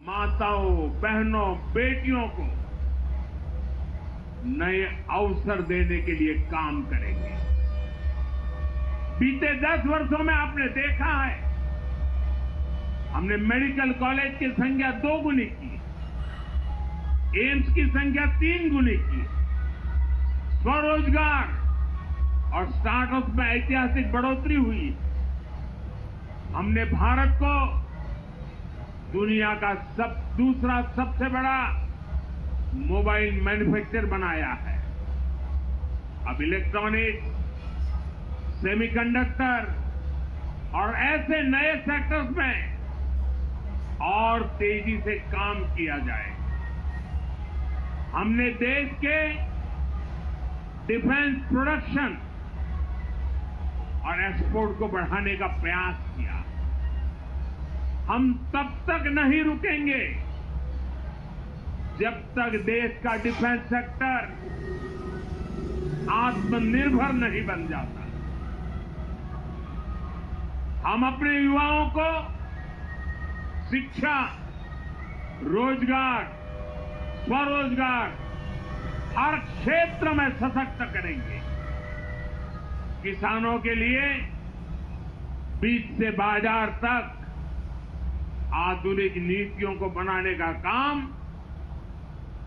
माताओं, बहनों, बेटियों को नए अवसर देने के लिए काम करेंगे। बीते 10 वर्षों में आपने देखा है, हमने मेडिकल कॉलेज की संख्या 2 गुनी की, एम्स की संख्या 3 गुनी की, स्वरोजगार और स्टार्टअप में ऐतिहासिक बढ़ोतरी हुई। हमने भारत को दुनिया का दूसरा सबसे बड़ा मोबाइल मैन्युफैक्चर बनाया है। अब इलेक्ट्रॉनिक्स, सेमीकंडक्टर और ऐसे नए सेक्टर्स में और तेजी से काम किया जाए। हमने देश के डिफेंस प्रोडक्शन और एक्सपोर्ट को बढ़ाने का प्रयास किया। हम तब तक नहीं रुकेंगे जब तक देश का डिफेंस सेक्टर आत्मनिर्भर नहीं बन जाता। हम अपने युवाओं को शिक्षा, रोजगार, स्वरोजगार हर क्षेत्र में सशक्त करेंगे। किसानों के लिए बीज से बाजार तक आधुनिक नीतियों को बनाने का काम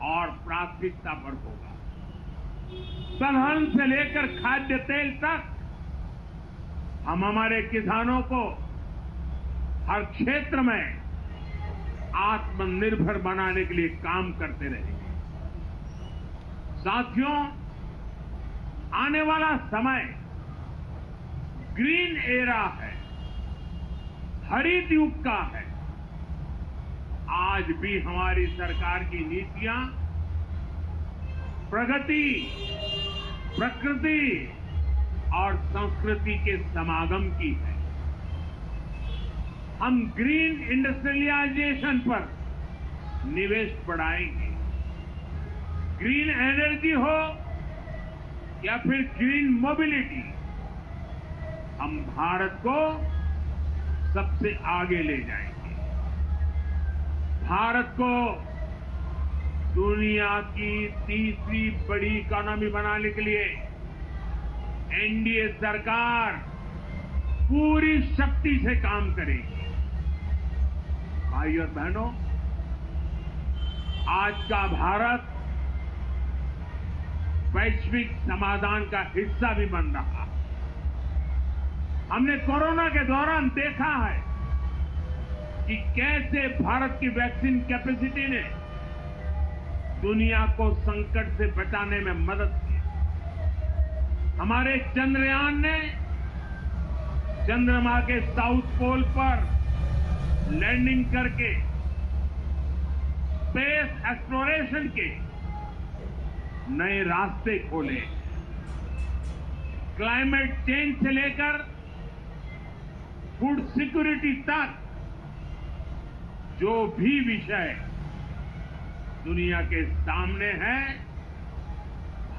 और प्राथमिकता पर होगा। दलहन से लेकर खाद्य तेल तक हम हमारे किसानों को हर क्षेत्र में आत्मनिर्भर बनाने के लिए काम करते रहेंगे। साथियों, आने वाला समय ग्रीन एरा है, हरित युग का है। आज भी हमारी सरकार की नीतियां प्रगति, प्रकृति और संस्कृति के समागम की है। हम ग्रीन इंडस्ट्रियलाइजेशन पर निवेश बढ़ाएंगे। ग्रीन एनर्जी हो या फिर ग्रीन मोबिलिटी, हम भारत को सबसे आगे ले जाएंगे। भारत को दुनिया की तीसरी बड़ी इकोनॉमी बनाने के लिए एनडीए सरकार पूरी शक्ति से काम करेगी। भाई और बहनों, आज का भारत वैश्विक समाधान का हिस्सा भी बन रहा है। हमने कोरोना के दौरान देखा है कि कैसे भारत की वैक्सीन कैपेसिटी ने दुनिया को संकट से बचाने में मदद की। हमारे चंद्रयान ने चंद्रमा के साउथ पोल पर लैंडिंग करके स्पेस एक्सप्लोरेशन के नए रास्ते खोले। क्लाइमेट चेंज से लेकर फूड सिक्योरिटी तक जो भी विषय दुनिया के सामने है,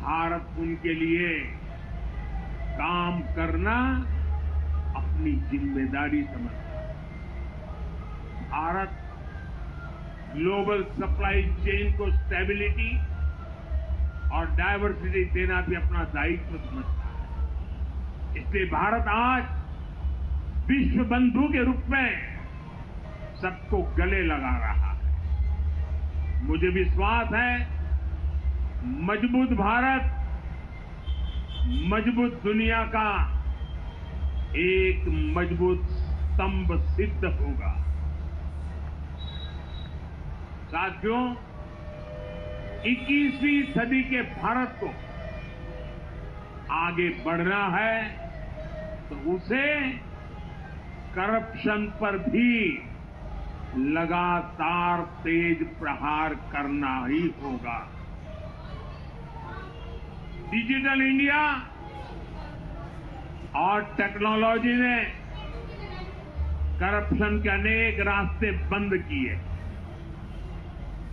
भारत उनके लिए काम करना अपनी जिम्मेदारी समझता है। भारत ग्लोबल सप्लाई चेन को स्टेबिलिटी और डायवर्सिटी देना भी अपना दायित्व समझता है। इसलिए भारत आज विश्व बंधु के रूप में सबको गले लगा रहा है। मुझे विश्वास है, मजबूत भारत मजबूत दुनिया का एक मजबूत स्तंभ सिद्ध होगा। साथियों, 21वीं सदी के भारत को आगे बढ़ना है तो उसे करप्शन पर भी लगातार तेज प्रहार करना ही होगा। डिजिटल इंडिया और टेक्नोलॉजी ने करप्शन के अनेक रास्ते बंद किए,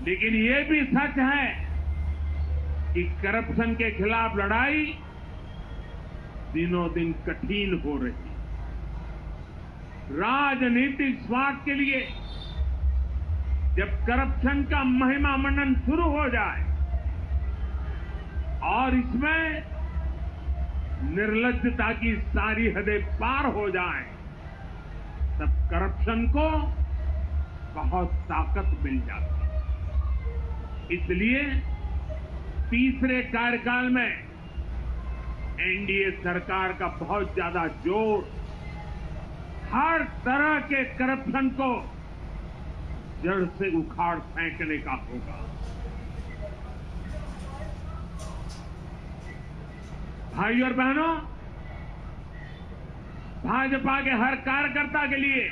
लेकिन ये भी सच है कि करप्शन के खिलाफ लड़ाई दिनों दिन कठिन हो रही है। राजनीतिक स्वार्थ के लिए जब करप्शन का महिमा मंडन शुरू हो जाए और इसमें निर्लज्जता की सारी हदें पार हो जाएं, तब करप्शन को बहुत ताकत मिल जाती है। इसलिए तीसरे कार्यकाल में एनडीए सरकार का बहुत ज्यादा जोर हर तरह के करप्शन को जड़ से उखाड़ फेंकने का होगा। भाइयों और बहनों, भाजपा के हर कार्यकर्ता के लिए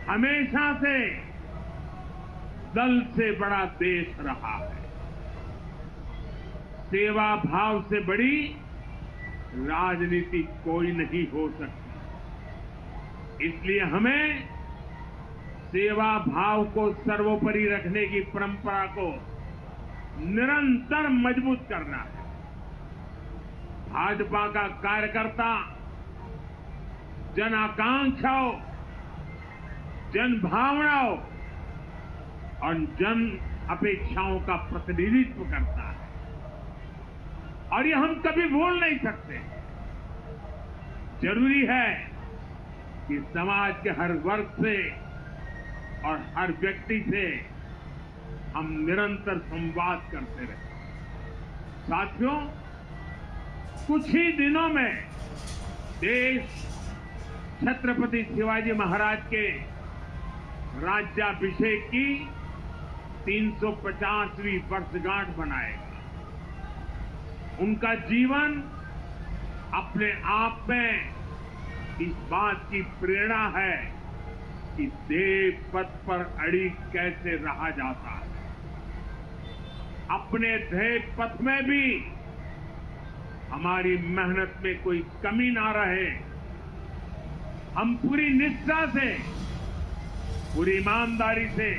हमेशा से दल से बड़ा देश रहा है। सेवा भाव से बड़ी राजनीति कोई नहीं हो सकती। इसलिए हमें सेवा भाव को सर्वोपरि रखने की परंपरा को निरंतर मजबूत करना है। भाजपा का कार्यकर्ता जन आकांक्षाओं, जन भावनाओं और जन अपेक्षाओं का प्रतिनिधित्व करता है और ये हम कभी भूल नहीं सकते। जरूरी है कि समाज के हर वर्ग से और हर व्यक्ति से हम निरंतर संवाद करते रहें। साथियों, कुछ ही दिनों में देश छत्रपति शिवाजी महाराज के राज्याभिषेक की 350वीं वर्षगांठ मनाएगा। उनका जीवन अपने आप में इस बात की प्रेरणा है कि देव पथ पर अड़ी कैसे रहा जाता है। अपने देव पथ में भी हमारी मेहनत में कोई कमी ना रहे। हम पूरी निष्ठा से, पूरी ईमानदारी से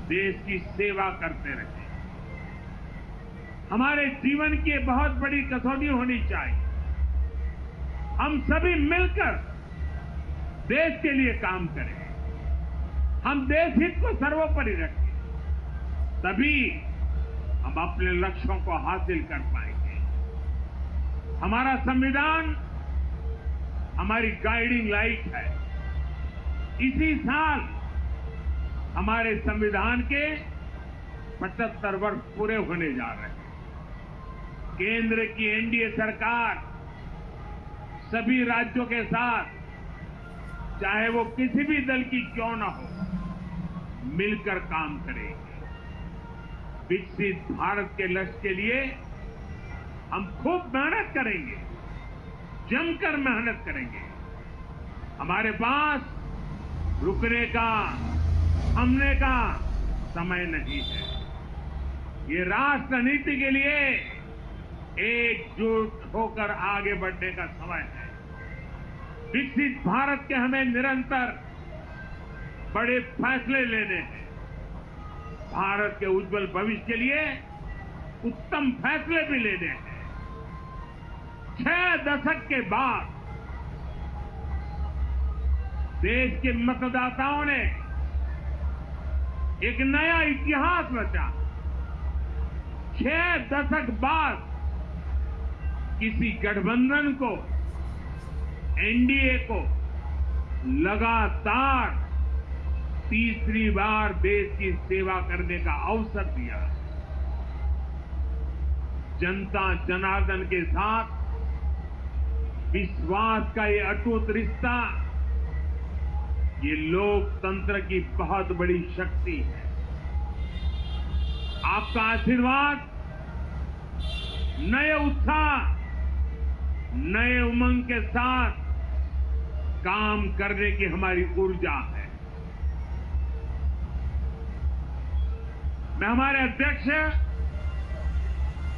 देश की सेवा करते रहे। हमारे जीवन की बहुत बड़ी कसौटी होनी चाहिए। हम सभी मिलकर देश के लिए काम करें। हम देश हित को सर्वोपरि रखें, तभी हम अपने लक्ष्यों को हासिल कर पाएंगे। हमारा संविधान हमारी गाइडिंग लाइट है। इसी साल हमारे संविधान के 75 वर्ष पूरे होने जा रहे हैं। केंद्र की एनडीए सरकार सभी राज्यों के साथ, चाहे वो किसी भी दल की क्यों न हो, मिलकर काम करेगी। विकसित भारत के लक्ष्य के लिए हम खूब मेहनत करेंगे, जमकर मेहनत करेंगे। हमारे पास रुकने का, थमने का समय नहीं है। ये राष्ट्र नीति के लिए एकजुट होकर आगे बढ़ने का समय है। विकसित भारत के हमें निरंतर बड़े फैसले लेने हैं। भारत के उज्जवल भविष्य के लिए उत्तम फैसले भी लेने हैं। 6 दशक के बाद देश के मतदाताओं ने एक नया इतिहास रचा। 6 दशक बाद किसी गठबंधन को, एनडीए को लगातार तीसरी बार देश की सेवा करने का अवसर दिया। जनता जनार्दन के साथ विश्वास का ये अटूट रिश्ता, ये लोकतंत्र की बहुत बड़ी शक्ति है। आपका आशीर्वाद नए उत्साह, नए उमंग के साथ काम करने की हमारी ऊर्जा है। मैं हमारे अध्यक्ष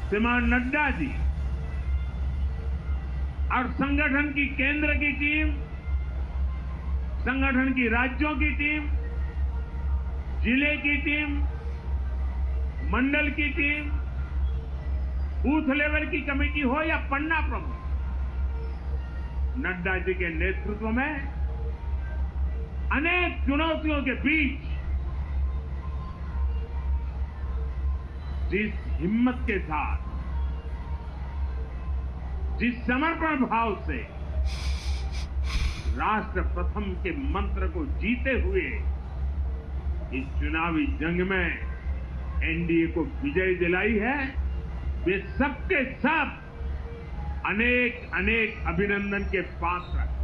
श्रीमान नड्डा जी और संगठन की केंद्र की टीम, संगठन की राज्यों की टीम, जिले की टीम, मंडल की टीम, बूथ लेवल की कमेटी हो या पन्ना प्रमुख, नड्डा जी के नेतृत्व में अनेक चुनौतियों के बीच जिस हिम्मत के साथ, जिस समर्पण भाव से राष्ट्र प्रथम के मंत्र को जीते हुए इस चुनावी जंग में एनडीए को विजय दिलाई है, वे सबके सब अनेक अनेक अभिनंदन के पात्र हैं।